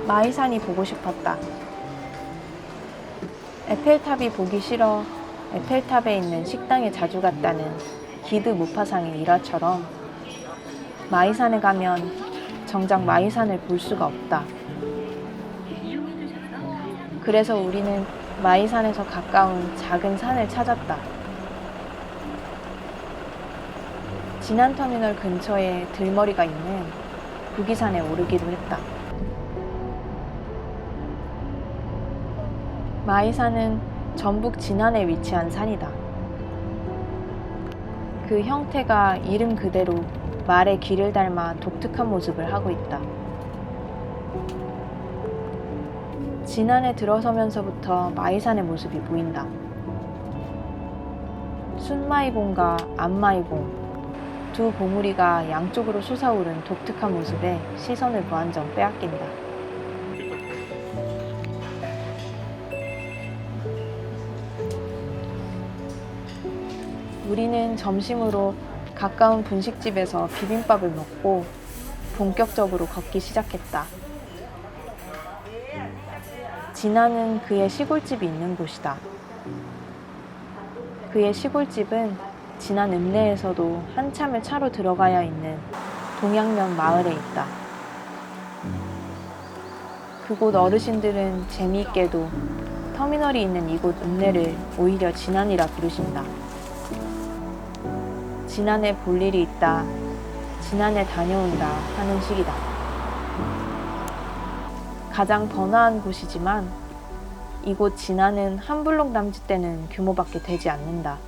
마이산이 보고 싶었다. 에펠탑이 보기 싫어 에펠탑에 있는 식당에 자주 갔다는 기드 무파상의 일화처럼 마이산에 가면 정작 마이산을 볼 수가 없다. 그래서 우리는 마이산에서 가까운 작은 산을 찾았다. 진안터미널 근처에 들머리가 있는 부기산에 오르기로 했다. 마이산은 전북 진안에 위치한 산이다. 그 형태가 이름 그대로 말의 귀를 닮아 독특한 모습을 하고 있다. 진안에 들어서면서부터 마이산의 모습이 보인다. 순마이봉과 안마이봉, 두 봉우리가 양쪽으로 솟아오른 독특한 모습에 시선을 무한정 빼앗긴다. 우리는 점심으로 가까운 분식집에서 비빔밥을 먹고 본격적으로 걷기 시작했다. 진안은 그의 시골집이 있는 곳이다. 그의 시골집은 진안 읍내에서도 한참을 차로 들어가야 있는 동양면 마을에 있다. 그곳 어르신들은 재미있게도 터미널이 있는 이곳 읍내를 오히려 진안이라 부르신다. 진안에 볼 일이 있다, 진안에 다녀온다 하는 식이다. 가장 번화한 곳이지만 이곳 진안은 한 블록 남짓되는 규모밖에 되지 않는다.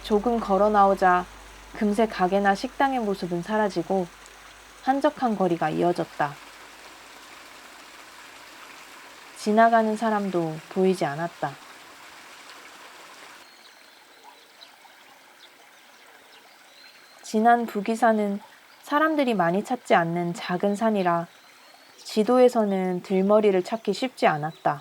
조금 걸어 나오자 금세 가게나 식당의 모습은 사라지고 한적한 거리가 이어졌다. 지나가는 사람도 보이지 않았다. 진안 부기산은 사람들이 많이 찾지 않는 작은 산이라 지도에서는 들머리를 찾기 쉽지 않았다.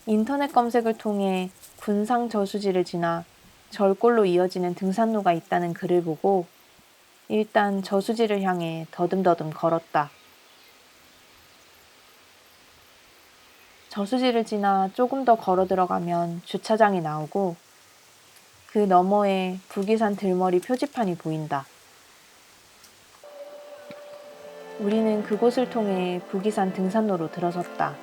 인터넷 검색을 통해 군상 저수지를 지나 절골로 이어지는 등산로가 있다는 글을 보고 일단 저수지를 향해 더듬더듬 걸었다. 저수지를 지나 조금 더 걸어 들어가면 주차장이 나오고 그 너머에 부기산 들머리 표지판이 보인다. 우리는 그곳을 통해 부기산 등산로로 들어섰다.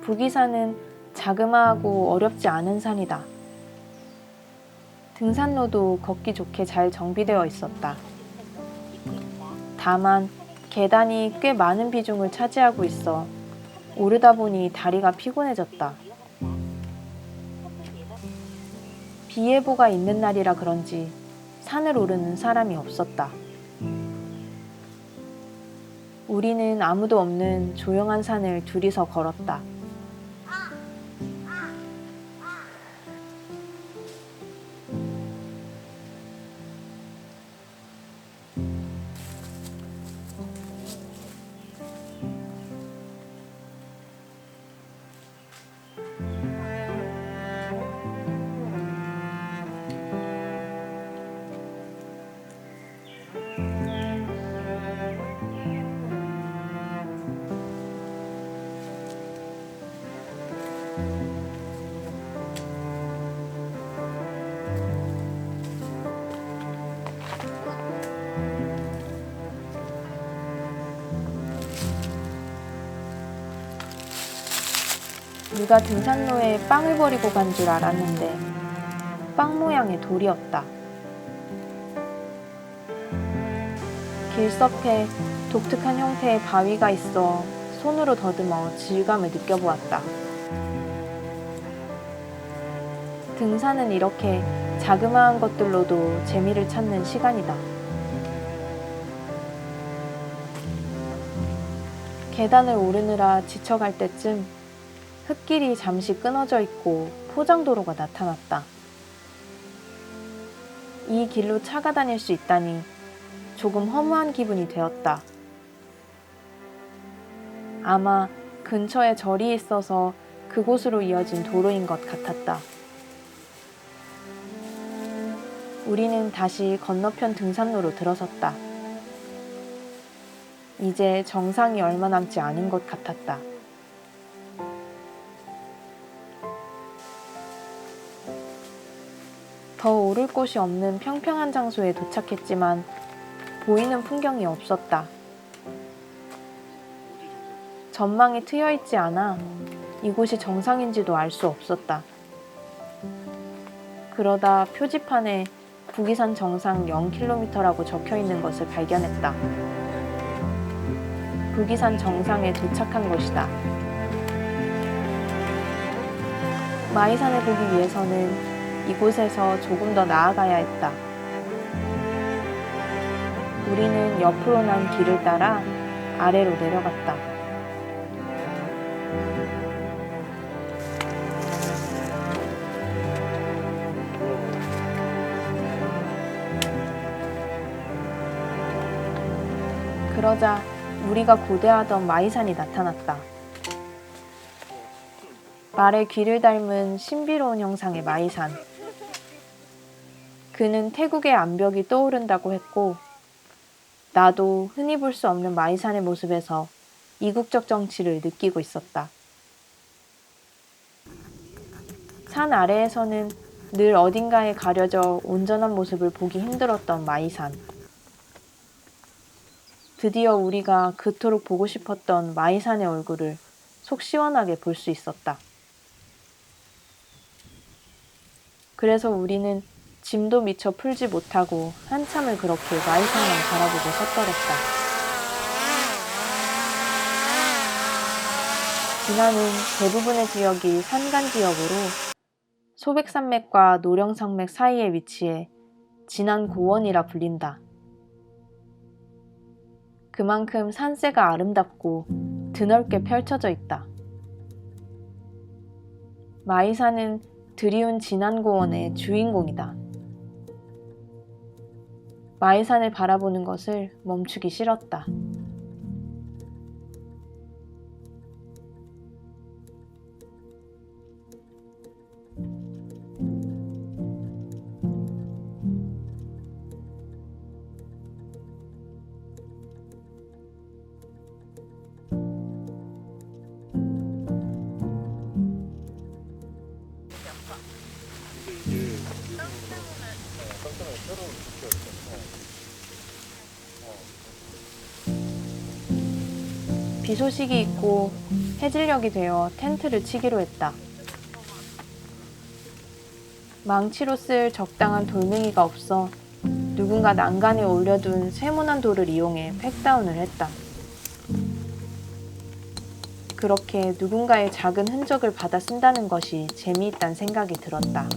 부기산은 자그마하고 어렵지 않은 산이다. 등산로도 걷기 좋게 잘 정비되어 있었다. 다만 계단이 꽤 많은 비중을 차지하고 있어 오르다 보니 다리가 피곤해졌다. 비 예보가 있는 날이라 그런지 산을 오르는 사람이 없었다. 우리는 아무도 없는 조용한 산을 둘이서 걸었다. 누가 등산로에 빵을 버리고 간 줄 알았는데 빵 모양의 돌이었다. 길섭에 독특한 형태의 바위가 있어 손으로 더듬어 질감을 느껴보았다. 등산은 이렇게 자그마한 것들로도 재미를 찾는 시간이다. 계단을 오르느라 지쳐갈 때쯤 흙길이 잠시 끊어져 있고 포장도로가 나타났다. 이 길로 차가 다닐 수 있다니 조금 허무한 기분이 되었다. 아마 근처에 절이 있어서 그곳으로 이어진 도로인 것 같았다. 우리는 다시 건너편 등산로로 들어섰다. 이제 정상이 얼마 남지 않은 것 같았다. 더 오를 곳이 없는 평평한 장소에 도착했지만 보이는 풍경이 없었다. 전망이 트여 있지 않아 이곳이 정상인지도 알 수 없었다. 그러다 표지판에 부기산 정상 0km라고 적혀 있는 것을 발견했다. 부기산 정상에 도착한 곳이다. 마이산을 보기 위해서는 이곳에서 조금 더 나아가야 했다. 우리는 옆으로 난 길을 따라 아래로 내려갔다. 그러자 우리가 고대하던 마이산이 나타났다. 말의 귀를 닮은 신비로운 형상의 마이산. 그는 태국의 암벽이 떠오른다고 했고, 나도 흔히 볼 수 없는 마이산의 모습에서 이국적 정치를 느끼고 있었다. 산 아래에서는 늘 어딘가에 가려져 온전한 모습을 보기 힘들었던 마이산. 드디어 우리가 그토록 보고 싶었던 마이산의 얼굴을 속 시원하게 볼 수 있었다. 그래서 우리는 짐도 미처 풀지 못하고 한참을 그렇게 마이산만 바라보고 섰더랬다. 진안은 대부분의 지역이 산간 지역으로 소백산맥과 노령산맥 사이에 위치해 진안고원이라 불린다. 그만큼 산세가 아름답고 드넓게 펼쳐져 있다. 마이산은 드리운 진안고원의 주인공이다. 마이산을 바라보는 것을 멈추기 싫었다. 비 소식이 있고 해질녘이 되어 텐트를 치기로 했다. 망치로 쓸 적당한 돌멩이가 없어 누군가 난간에 올려둔 세모난 돌을 이용해 팩다운을 했다. 그렇게 누군가의 작은 흔적을 받아 쓴다는 것이 재미있다는 생각이 들었다.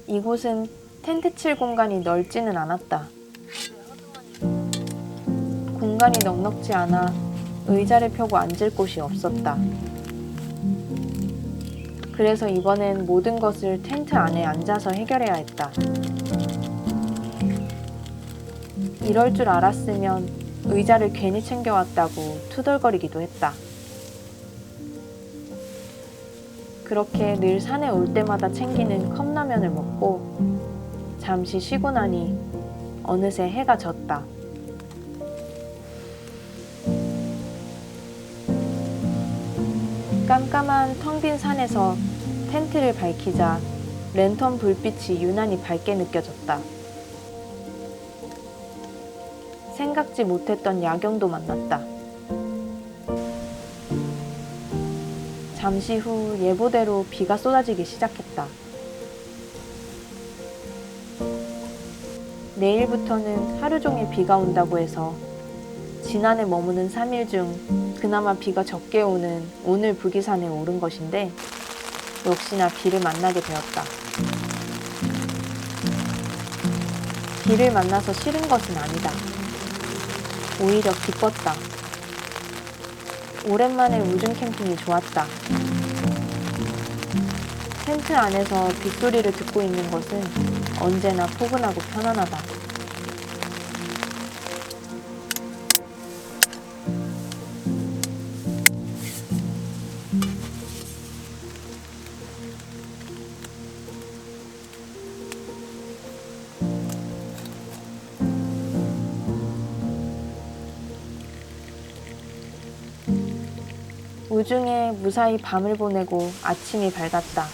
이곳은 텐트 칠 공간이 넓지는 않았다. 공간이 넉넉지 않아 의자를 펴고 앉을 곳이 없었다. 그래서 이번엔 모든 것을 텐트 안에 앉아서 해결해야 했다. 이럴 줄 알았으면 의자를 괜히 챙겨왔다고 투덜거리기도 했다. 그렇게 늘 산에 올 때마다 챙기는 컵라면을 먹고 잠시 쉬고 나니 어느새 해가 졌다. 깜깜한 텅 빈 산에서 텐트를 밝히자 랜턴 불빛이 유난히 밝게 느껴졌다. 생각지 못했던 야경도 만났다. 잠시 후 예보대로 비가 쏟아지기 시작했다. 내일부터는 하루 종일 비가 온다고 해서 지난해 머무는 3일 중 그나마 비가 적게 오는 오늘 부기산에 오른 것인데 역시나 비를 만나게 되었다. 비를 만나서 싫은 것은 아니다. 오히려 기뻤다. 오랜만에 우중 캠핑이 좋았다. 텐트 안에서 빗소리를 듣고 있는 것은 언제나 포근하고 편안하다. 우중에 무사히 밤을 보내고 아침이 밝았다.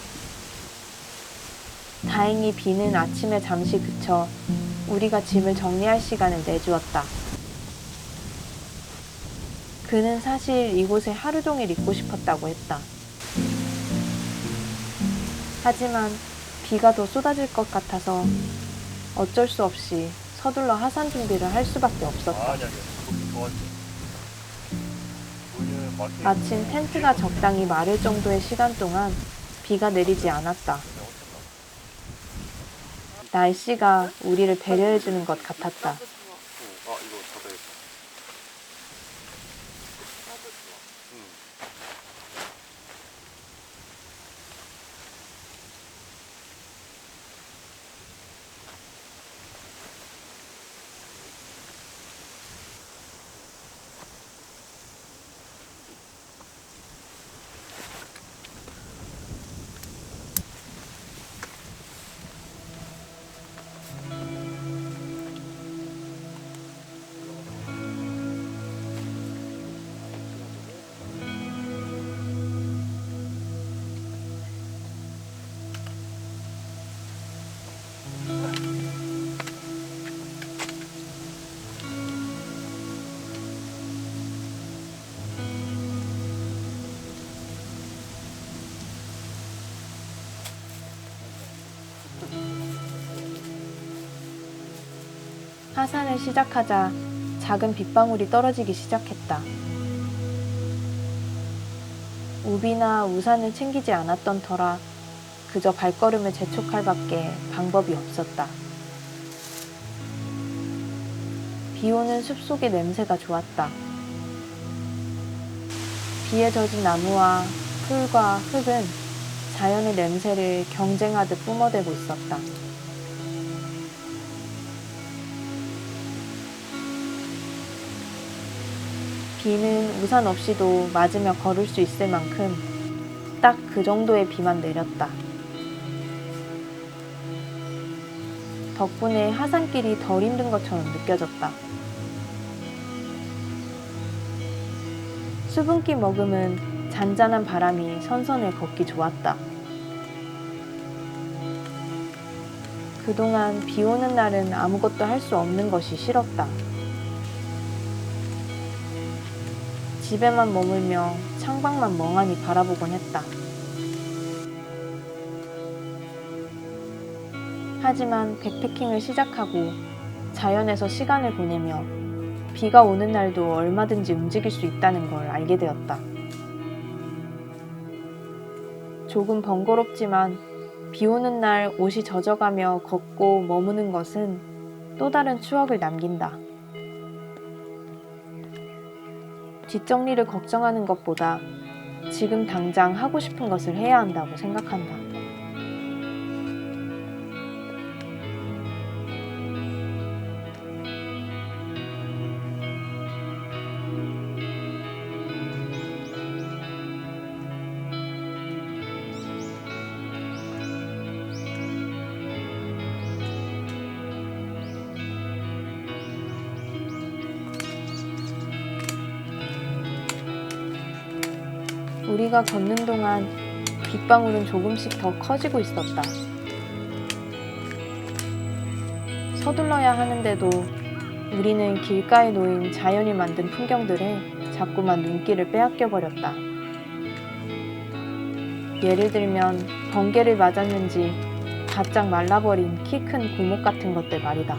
다행히 비는 아침에 잠시 그쳐 우리가 짐을 정리할 시간을 내주었다. 그는 사실 이곳에 하루 종일 있고 싶었다고 했다. 하지만 비가 더 쏟아질 것 같아서 어쩔 수 없이 서둘러 하산 준비를 할 수밖에 없었다. 마침 텐트가 적당히 마를 정도의 시간 동안 비가 내리지 않았다. 날씨가 우리를 배려해주는 것 같았다. 하산을 시작하자 작은 빗방울이 떨어지기 시작했다. 우비나 우산을 챙기지 않았던 터라 그저 발걸음을 재촉할 밖에 방법이 없었다. 비 오는 숲속의 냄새가 좋았다. 비에 젖은 나무와 풀과 흙은 자연의 냄새를 경쟁하듯 뿜어대고 있었다. 비는 우산 없이도 맞으며 걸을 수 있을 만큼 딱 그 정도의 비만 내렸다. 덕분에 하산길이 덜 힘든 것처럼 느껴졌다. 수분기 머금은 잔잔한 바람이 선선해 걷기 좋았다. 그동안 비 오는 날은 아무것도 할 수 없는 것이 싫었다. 집에만 머물며 창밖만 멍하니 바라보곤 했다. 하지만 백패킹을 시작하고 자연에서 시간을 보내며 비가 오는 날도 얼마든지 움직일 수 있다는 걸 알게 되었다. 조금 번거롭지만 비 오는 날 옷이 젖어가며 걷고 머무는 것은 또 다른 추억을 남긴다. 뒷정리를 걱정하는 것보다 지금 당장 하고 싶은 것을 해야 한다고 생각한다. 우리가 걷는 동안 빗방울은 조금씩 더 커지고 있었다. 서둘러야 하는데도 우리는 길가에 놓인 자연이 만든 풍경들에 자꾸만 눈길을 빼앗겨 버렸다. 예를 들면 번개를 맞았는지 바짝 말라버린 키 큰 고목 같은 것들 말이다.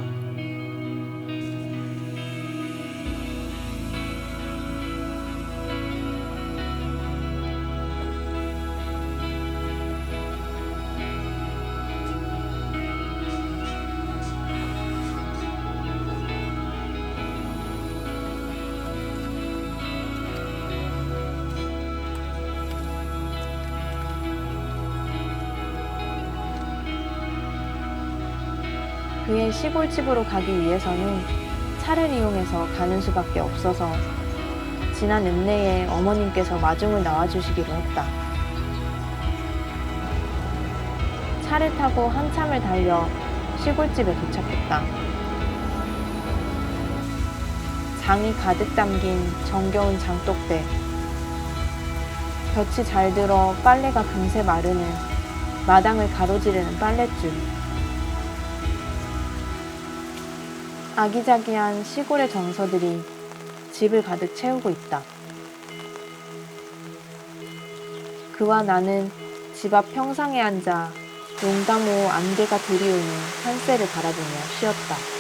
그의 시골집으로 가기 위해서는 차를 이용해서 가는 수밖에 없어서 지난 은내에 어머님께서 마중을 나와주시기로 했다. 차를 타고 한참을 달려 시골집에 도착했다. 장이 가득 담긴 정겨운 장독대, 볕이 잘 들어 빨래가 금세 마르는 마당을 가로지르는 빨랫줄, 아기자기한 시골의 정서들이 집을 가득 채우고 있다. 그와 나는 집 앞 평상에 앉아 용담호 안개가 드리우는 산세를 바라보며 쉬었다.